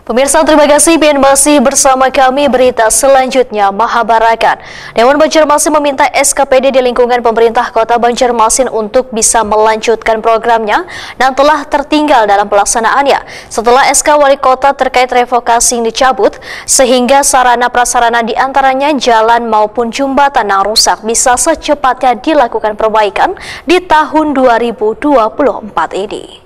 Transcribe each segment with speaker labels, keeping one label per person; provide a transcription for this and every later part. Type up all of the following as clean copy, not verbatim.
Speaker 1: Pemirsa, terima kasih masih bersama kami. Berita selanjutnya, Mahabarakan. Dewan Banjarmasin meminta SKPD di lingkungan pemerintah Kota Banjarmasin untuk bisa melanjutkan programnya dan telah tertinggal dalam pelaksanaannya setelah SK Wali Kota terkait revokasi yang dicabut, sehingga sarana prasarana diantaranya jalan maupun jembatan yang rusak bisa secepatnya dilakukan perbaikan di tahun 2024 ini.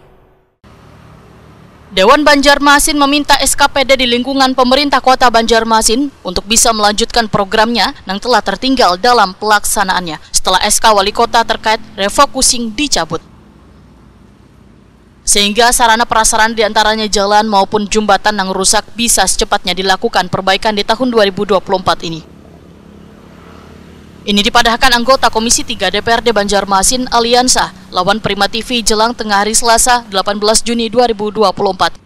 Speaker 2: Dewan Banjarmasin meminta SKPD di lingkungan pemerintah Kota Banjarmasin untuk bisa melanjutkan programnya yang telah tertinggal dalam pelaksanaannya setelah SK Wali Kota terkait refocusing dicabut. Sehingga sarana prasarana diantaranya jalan maupun jembatan yang rusak bisa secepatnya dilakukan perbaikan di tahun 2024 ini. Ini dipadahkan anggota Komisi 3 DPRD Banjarmasin Aliansa lawan Prima TV jelang tengah hari Selasa 18 Juni 2024.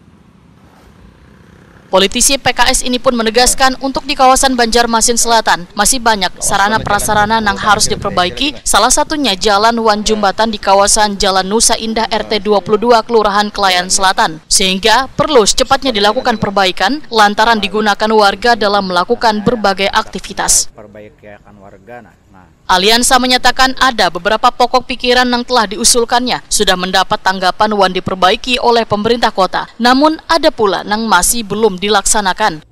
Speaker 2: Politisi PKS ini pun menegaskan untuk di kawasan Banjarmasin Selatan masih banyak sarana prasarana yang harus diperbaiki, salah satunya jalan wan jembatan di kawasan Jalan Nusa Indah RT 22 Kelurahan Kelayan Selatan, sehingga perlu secepatnya dilakukan perbaikan lantaran digunakan warga dalam melakukan berbagai aktivitas. Aliansa menyatakan ada beberapa pokok pikiran yang telah diusulkannya sudah mendapat tanggapan wan diperbaiki oleh pemerintah kota, namun ada pula yang masih belum dilaksanakan.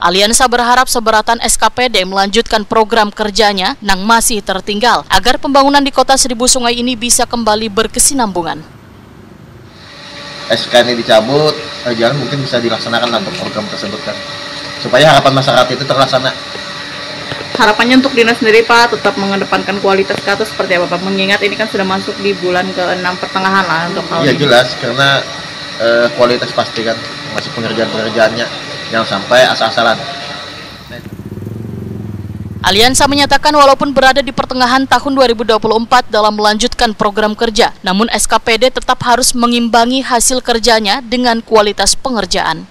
Speaker 2: Aliansa berharap seberatan SKPD melanjutkan program kerjanya yang masih tertinggal agar pembangunan di Kota Seribu Sungai ini bisa kembali berkesinambungan.
Speaker 3: SK ini dicabut, jangan mungkin bisa dilaksanakan untuk program tersebut kan, supaya harapan masyarakat itu terlaksana.
Speaker 4: Harapannya untuk dinas sendiri Pak tetap mengedepankan kualitas ke atas seperti apa Pak? Mengingat ini kan sudah masuk di bulan ke-6 pertengahan lah untuk hal ini.
Speaker 3: Iya jelas, karena kualitas pasti kan masih pengerjaan-pengerjaannya, jangan sampai asal-asalan.
Speaker 2: Aliansa menyatakan walaupun berada di pertengahan tahun 2024 dalam melanjutkan program kerja, namun SKPD tetap harus mengimbangi hasil kerjanya dengan kualitas pengerjaan.